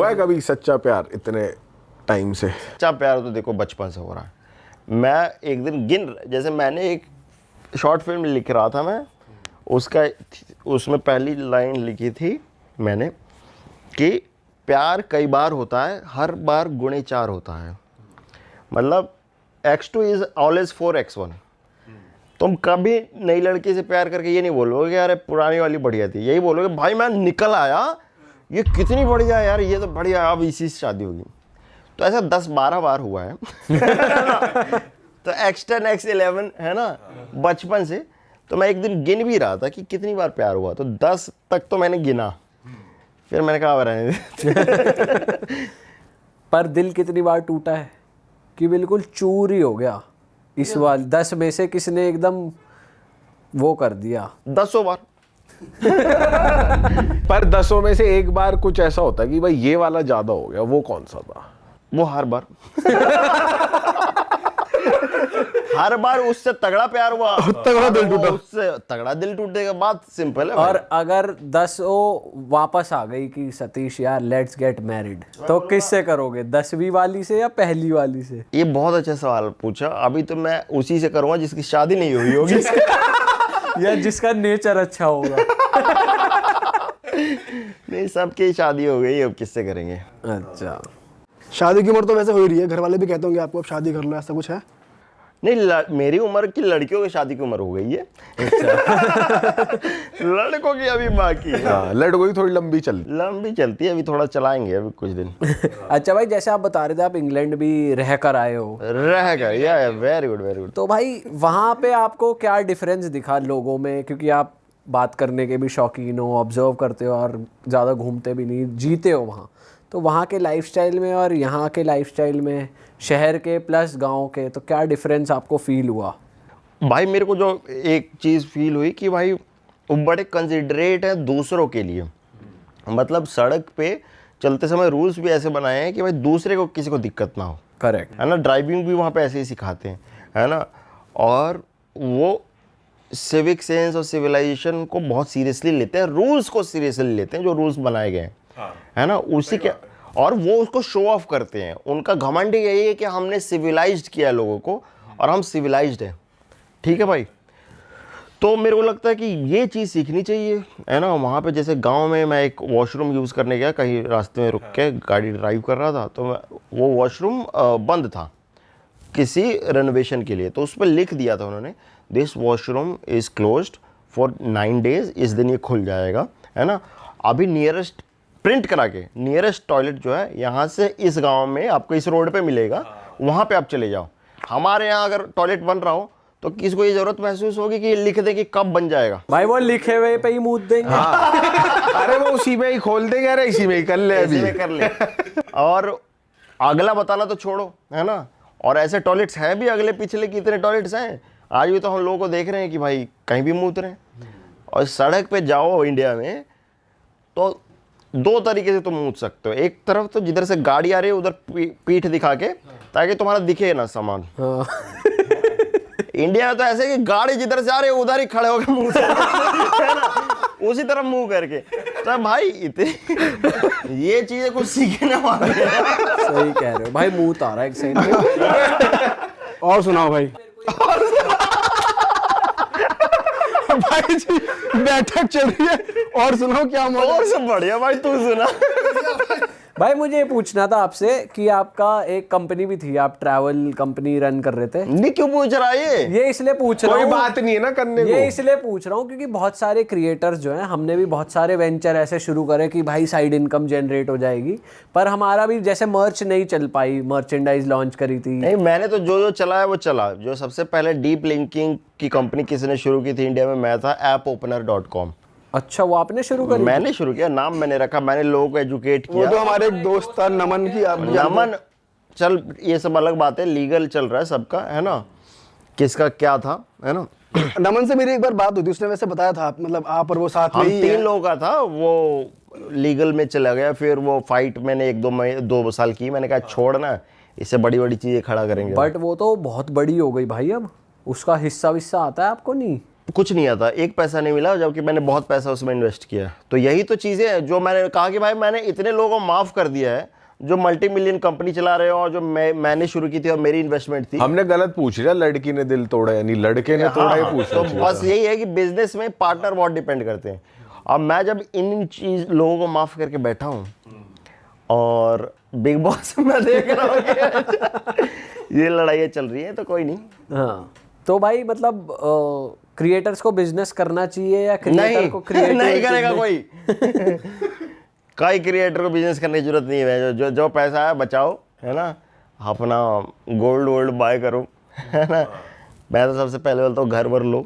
हुआ है कभी सच्चा प्यार इतने टाइम से? सच्चा प्यार तो देखो बचपन से हो रहा है। मैं एक दिन जैसे मैंने एक शॉर्ट फिल्म लिख रहा था मैं, उसमें पहली लाइन लिखी थी मैंने कि प्यार कई बार होता है, हर बार गुणे 4 होता है। मतलब x2 इज ऑलवेज 4x1। तुम कभी नई लड़की से प्यार करके ये नहीं बोलोगे कि यार पुरानी वाली बढ़िया थी, यही बोलोगे भाई मैं निकल आया, ये कितनी बढ़िया है यार, ये तो बढ़िया, अब इसी से शादी होगी। तो ऐसा 10-12 बार हुआ है। तो x10 x11 है ना, बचपन से। तो मैं एक दिन गिन भी रहा था कि कितनी बार प्यार हुआ, तो 10 तक तो मैंने गिना, फिर मैंने कहा रहने दे। पर दिल कितनी बार टूटा है कि बिल्कुल चूर ही हो गया इस बार? 10 में से किसने एकदम वो कर दिया? 10 बार। पर 10 में से एक बार कुछ ऐसा होता है कि भाई ये वाला ज्यादा हो गया, वो कौन सा था? वो हर बार। हर बार उससे तगड़ा प्यार हुआ, तगड़ा दिल टूटा, उससे तगड़ा दिल टूटेगा, बात सिंपल है। और अगर 10 वापस आ गई कि सतीश यार लेट्स गेट मैरिड, तो किससे करोगे? 10वीं वाली से या पहली वाली से? ये बहुत अच्छा सवाल पूछा। अभी तो मैं उसी से करूंगा जिसकी शादी नहीं हुई होगी। या जिसका नेचर अच्छा होगा। नहीं, सबकी शादी हो गई, अब किससे करेंगे? अच्छा, शादी की उम्र तो वैसे हो ही रही है, घर वाले भी कहते होंगे आपको अब शादी कर लो, ऐसा कुछ है? नहीं, मेरी उम्र की लड़कियों की शादी की उम्र हो गई है। लड़कों की अभी बाकी है। हाँ, लड़कों की थोड़ी लंबी चलती है, अभी थोड़ा चलाएंगे अभी कुछ दिन। अच्छा भाई, जैसे आप बता रहे थे आप इंग्लैंड भी रह कर आए हो। या वेरी गुड वेरी गुड। तो भाई वहाँ पे आपको क्या डिफरेंस दिखा लोगों में? क्योंकि आप बात करने के भी शौकीन हो, ऑब्जर्व करते हो और ज़्यादा घूमते भी नहीं, जीते हो वहाँ। तो वहाँ के लाइफस्टाइल में और यहाँ के लाइफस्टाइल में, शहर के प्लस गांव के, तो क्या डिफरेंस आपको फील हुआ? भाई मेरे को जो एक चीज़ फील हुई कि भाई वो बड़े कंसिडरेट है दूसरों के लिए। मतलब सड़क पे चलते समय रूल्स भी ऐसे बनाए हैं कि भाई दूसरे को किसी को दिक्कत ना हो। करेक्ट है ना, ड्राइविंग भी वहाँ पे ऐसे ही सिखाते हैं, है ना। और वो सिविक सेंस और सिविलाइजेशन को बहुत सीरियसली लेते हैं, रूल्स को सीरियसली लेते हैं जो रूल्स बनाए गए हैं। है ना, उसी के, और वो उसको शो ऑफ करते हैं। उनका घमंड यही है कि हमने सिविलाइज्ड किया है लोगों को और हम सिविलाइज्ड हैं। ठीक है भाई, तो मेरे को लगता है कि ये चीज़ सीखनी चाहिए, है ना। वहाँ पे जैसे गांव में मैं एक वॉशरूम यूज़ करने गया, कहीं रास्ते में रुक के गाड़ी ड्राइव कर रहा था, तो वो वॉशरूम बंद था किसी रेनोवेशन के लिए। तो उस पर लिख दिया था उन्होंने, this washroom is closed for 9 days, इस दिन ये खुल जाएगा, है ना। अभी नियरेस्ट प्रिंट करा के नियरेस्ट टॉयलेट जो है यहाँ से इस गांव में आपको इस रोड पे मिलेगा, वहाँ पे आप चले जाओ। हमारे यहाँ अगर टॉयलेट बन रहा हो तो किसको ये जरूरत महसूस होगी कि ये लिख दे कि कब बन जाएगा? भाई वो लिखे हुए पे ही मूत देंगे। हाँ। अरे वो उसी में ही खोल देंगे, अरे इसी में ही कर ले, अभी कर ले। और अगला बताना तो छोड़ो, है ना। और ऐसे टॉयलेट्स हैं भी, अगले पिछले कितने टॉयलेट्स हैं। आज भी तो हम लोगों को देख रहे हैं कि भाई कहीं भी मूत रहे हैं। और सड़क पे जाओ इंडिया में तो 2 तरीके से तुम मूत सकते हो। एक तरफ तो जिधर से गाड़ी आ रही है उधर पीठ दिखा के, ताकि तुम्हारा दिखे ना सामान। इंडिया में तो ऐसे कि गाड़ी जिधर से आ रही है उधर ही खड़े होकर मुंह है ना, उसी तरफ मुंह करके। तो भाई इतनी ये चीजें कुछ सीखे ना मांगे। सही कह रहे हो भाई, मुंह आ रहा है एक साइड। और सुनाओ भाई। भाई जी बैठक चल रही है, और सुनाओ क्या मौका? और सब बढ़िया भाई, तू सुना। भाई मुझे ये पूछना था आपसे कि आपका एक कंपनी भी थी, आप ट्रैवल कंपनी रन कर रहे थे। नहीं, क्यों पूछ रहा है ये इसलिए पूछ रहा हूँ, कोई बात नहीं है ना करने को। ये इसलिए पूछ रहा हूँ क्योंकि बहुत सारे क्रिएटर्स जो हैं, हमने भी बहुत सारे वेंचर ऐसे शुरू करे कि भाई साइड इनकम जनरेट हो जाएगी, पर हमारा भी जैसे मर्च नहीं चल पाई, मर्चेंडाइज लॉन्च करी थी। नहीं, मैंने तो जो चला है वो चला। जो सबसे पहले डीप लिंकिंग की कंपनी किसने शुरू की थी इंडिया में, मैं था, AppOpener.com। अच्छा, वो आपने शुरू करी? मैंने शुरू किया, नाम मैंने रखा, मैंने लोगों को एजुकेट किया। वो तो हमारे एक दोस्त था नमन की, आप नमन, चल ये सब अलग बात है, लीगल चल रहा है सबका, है ना, किसका क्या था, है ना। नमन से मेरी एक बार बात हुई थी, उसने वैसे बताया था मतलब आप और वो साथ में हम ही 3 लोगों का था, वो लीगल में चला गया। फिर वो फाइट मैंने 1-2 साल की, मैंने कहा छोड़ना, इससे बड़ी बड़ी चीजें खड़ा करेंगे। बट वो तो बहुत बड़ी हो गई भाई, अब उसका हिस्सा विस्सा आता है आपको? नहीं कुछ नहीं आता, एक पैसा नहीं मिला, जबकि मैंने बहुत पैसा उसमें इन्वेस्ट किया। तो यही तो चीज़ें हैं जो मैंने कहा कि भाई मैंने इतने लोगों को माफ़ कर दिया है जो मल्टी मिलियन कंपनी चला रहे हो, और जो मैंने शुरू की थी और मेरी इन्वेस्टमेंट थी। हमने गलत पूछ लिया, लड़की ने दिल तोड़ा यानी लड़के ने तोड़ा, ही पूछ तो बस यही है कि बिजनेस में पार्टनर बहुत डिपेंड करते हैं। अब मैं जब इन चीज लोगों को माफ़ करके बैठा हूँ और बिग बॉस में देख रहा हूँ कि ये लड़ाइयाँ चल रही है, तो कोई नहीं। हाँ, तो भाई मतलब क्रिएटर्स को बिजनेस करना चाहिए या क्रिएटर को क्रिएटर नहीं करेगा कोई क्रिएटर को बिजनेस करने की जरूरत नहीं है। जो जो पैसा है बचाओ, है ना, अपना गोल्ड वोल्ड बाय करो, है ना। मैं तो सबसे पहले बोलता हूँ घर वर लो,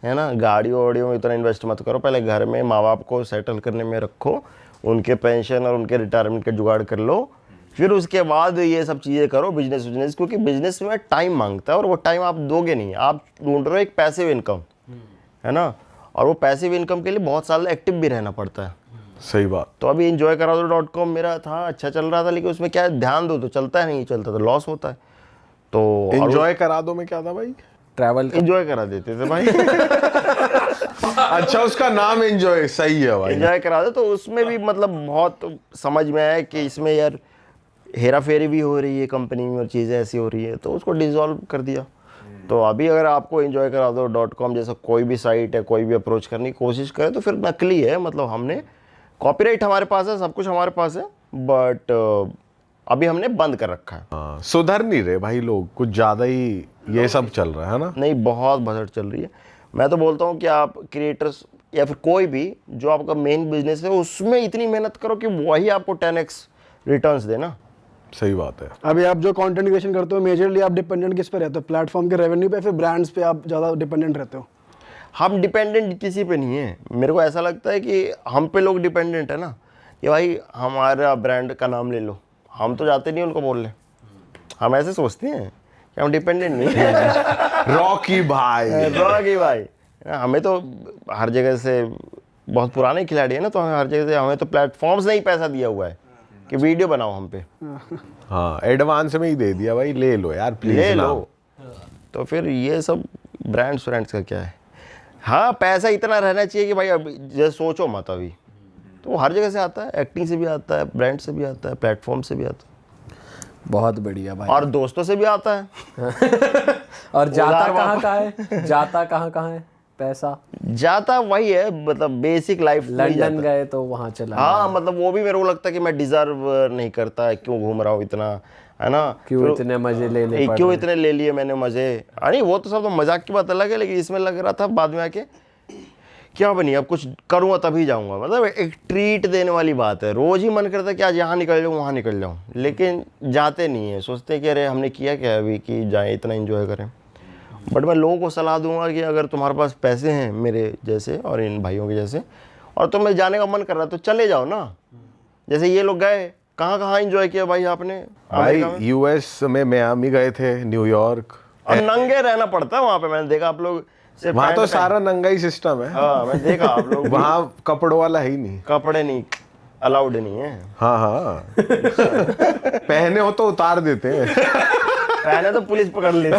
है ना, गाड़ियों वाड़ियों में इतना इन्वेस्ट मत करो, पहले घर में माँ बाप को सेटल करने में रखो, उनके पेंशन और उनके रिटायरमेंट का जुगाड़ कर लो, फिर उसके बाद ये सब चीज़ें करो बिजनेस। क्योंकि बिजनेस में टाइम मांगता है और वो टाइम आप दोगे नहीं, आप ढूंढ रहे हो एक पैसिव इनकम, है ना, और वो पैसिव इनकम के लिए बहुत साल एक्टिव भी रहना पड़ता है। सही बात। तो अभी enjoykaraado.com मेरा था, अच्छा चल रहा था, लेकिन उसमें क्या है, ध्यान दो तो चलता है, नहीं चलता तो लॉस होता है। तो एंजॉय करा दो में क्या था भाई? ट्रैवल एंजॉय करा देते थे भाई अच्छा, उसका नाम एंजॉय, सही है भाई। एंजॉय करा दो, तो उसमें भी मतलब बहुत समझ में आया कि इसमें यार हेरा फेरी भी हो रही है कंपनी में और चीज़ें ऐसी हो रही है, तो उसको डिसॉल्व कर दिया। तो अभी अगर आपको enjoykaraado.com जैसा कोई भी साइट है, कोई भी अप्रोच करने की कोशिश करे तो फिर नकली है। मतलब हमने कॉपीराइट हमारे पास है, सब कुछ हमारे पास है, बट अभी हमने बंद कर रखा है। हाँ, सुधर नहीं रहे भाई लोग, कुछ ज़्यादा ही ये सब चल रहा है ना। नहीं, बहुत भसड़ चल रही है। मैं तो बोलता हूँ कि आप क्रिएटर्स या फिर कोई भी जो आपका मेन बिजनेस है उसमें इतनी मेहनत करो कि वही आपको 10x रिटर्न्स दे ना। सही बात है। अभी आप जो कंटेंट क्रिएशन करते हो मेजरली आप डिपेंडेंट किस पे रहते हो? प्लेटफॉर्म के रेवेन्यू पे, फिर ब्रांड्स पे आप ज़्यादा डिपेंडेंट रहते हो? हम डिपेंडेंट किसी पे नहीं है। मेरे को ऐसा लगता है कि हम पे लोग डिपेंडेंट है ना, कि भाई हमारा ब्रांड का नाम ले लो, हम तो जाते नहीं उनको बोलने, हम ऐसे सोचते हैं कि हम डिपेंडेंट नहीं है रॉकी भाई। रॉकी भाई, हमें तो हर जगह से बहुत पुराने खिलाड़ी है ना, तो हमें हर जगह से, हमें तो प्लेटफॉर्म्स ने ही पैसा दिया हुआ है कि वीडियो बनाओ हम पे। हाँ, एडवांस में ही दे दिया भाई, ले लो यार प्लीज, ले लो। तो फिर ये सब ब्रांड्स का क्या है। हाँ, पैसा इतना रहना चाहिए कि भाई अब जैसे सोचो मत, अभी तो हर जगह से आता है, एक्टिंग से भी आता है, ब्रांड से भी आता है, प्लेटफॉर्म से भी आता है, बहुत बढ़िया भाई। और दोस्तों से भी आता है और जाता कहाँ है? जाता कहाँ है पैसा? जाता वही है, मतलब बेसिक लाइफ। लंदन गए तो वहाँ चला। हाँ, मतलब वो भी मेरे को लगता है कि मैं डिजर्व नहीं करता, क्यों घूम रहा हूँ इतना, है ना, क्यों इतने मजे लेने पड़ क्यों इतने ले लिए मैंने मजे। अरे वो तो सब तो मजाक की बात अलग है, लेकिन इसमें लग रहा था बाद में आके क्या बनी, अब कुछ करूँगा तभी जाऊँगा। मतलब एक ट्रीट देने वाली बात है। रोज ही मन करता है कि आज यहाँ निकल जाऊँ, वहाँ निकल जाऊँ, लेकिन जाते नहीं है। सोचते हैं कि अरे हमने किया क्या अभी कि जाएँ इतना एंजॉय करें। बट मैं लोगों को सलाह दूंगा कि अगर तुम्हारे पास पैसे हैं मेरे जैसे और इन भाइयों के जैसे, और तुम्हें जाने का मन कर रहा है तो चले जाओ ना। जैसे ये लोग गए, कहाँ कहाँ एंजॉय किया भाई आपने? भाई यूएस में मियामी गए थे, न्यूयॉर्क, और नंगे रहना पड़ता है वहाँ पे। मैंने देखा आप लोग वहाँ तो सारा नंगा ही सिस्टम है। हाँ, मैं देखा आप लोग वहाँ कपड़ों वाला ही नहीं, कपड़े नहीं अलाउड नहीं है। हाँ हाँ पहने हो तो उतार देते हैं। पहले तो पुलिस पकड़ लेती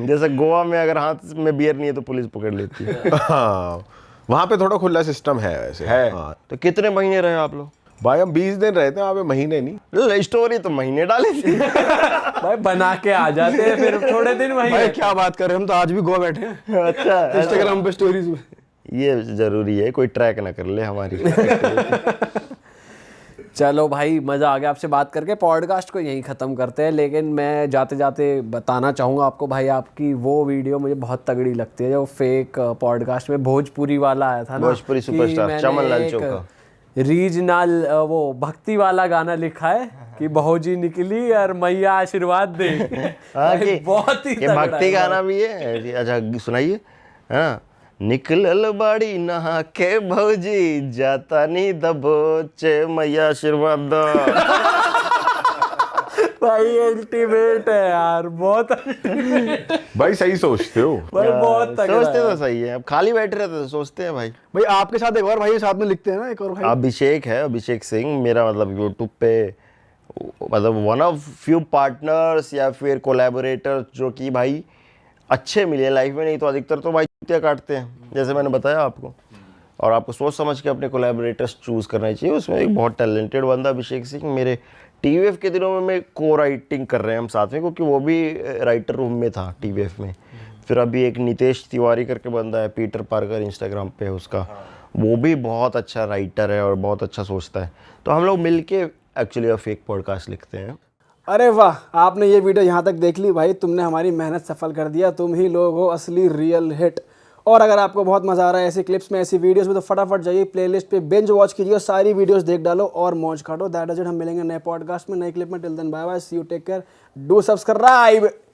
जैसे गोवा में अगर हाथ में बियर नहीं है तो पुलिस पकड़ लेती है। हाँ, वहाँ पे थोड़ा खुला सिस्टम है वैसे। है। हाँ। तो कितने महीने रहे आप लोग? भाई हम 20 दिन रहते हैं वहाँ पे, महीने नहीं। स्टोरी तो महीने डाली थी भाई, बना के आ जाते हैं फिर थोड़े दिन वहीं। भाई क्या बात कर रहे हैं, हम तो आज भी गोवा बैठे हैं। अच्छा, इंस्टाग्राम पे स्टोरीज में। ये जरूरी है, कोई ट्रैक ना कर ले हमारी। चलो भाई, मज़ा आ गया आपसे बात करके। पॉडकास्ट को यहीं ख़त्म करते हैं, लेकिन मैं जाते जाते बताना चाहूँगा आपको भाई, आपकी वो वीडियो मुझे बहुत तगड़ी लगती है जो फेक पॉडकास्ट में भोजपुरी वाला आया था ना, भोजपुरी सुपरस्टार चमन लाल चौका, रीजनल वो भक्ति वाला गाना लिखा है कि बहुजी निकली और मैया आशीर्वाद दे। बहुत ही भक्ति गाना भी है। अच्छा सुनाइए। हाँ, निकलल बाड़ी नहा के भौजी, जाता नी दबोचे मैया आशीर्वाद दो। भाई अल्टीमेट है यार, बहुत भाई सही सोचते हो भाई, बहुत तगड़ा सोचते है। तो सही है, अब खाली बैठे रहते तो सोचते हैं भाई। भाई आपके साथ एक और भाई साथ में लिखते हैं ना, एक और भाई अभिषेक है, अभिषेक सिंह मेरा मतलब यूट्यूब पे मतलब वन ऑफ फ्यू पार्टनर्स या फिर कोलैबोरेटर जो कि भाई अच्छे मिले लाइफ में, नहीं तो अधिकतर तो भाई चुतिया काटते हैं, जैसे मैंने बताया आपको। और आपको सोच समझ के अपने कोलैबोरेटर्स चूज़ करना चाहिए। उसमें एक बहुत टैलेंटेड बंदा अभिषेक सिंह, मेरे टीवीएफ के दिनों में को राइटिंग कर रहे हैं हम साथ में, क्योंकि वो भी राइटर रूम में था टीवीएफ में। फिर अभी एक नितेश तिवारी करके बंदा है, पीटर पार्कर इंस्टाग्राम पे है उसका, वो भी बहुत अच्छा राइटर है और बहुत अच्छा सोचता है। तो हम लोग मिलके एक्चुअली अब फेक पॉडकास्ट लिखते हैं। अरे वाह, आपने ये वीडियो यहाँ तक देख ली भाई, तुमने हमारी मेहनत सफल कर दिया। तुम ही लोग हो असली रियल हिट। और अगर आपको बहुत मजा आ रहा है ऐसी क्लिप्स में, ऐसी वीडियोस में, तो फटाफट जाइए प्लेलिस्ट पे बिंज वॉच कीजिए और सारी वीडियोस देख डालो और मौज काटो। That is it. हम मिलेंगे नए पॉडकास्ट में, नए क्लिप में। Till then bye bye, see you, take care, do subscribe.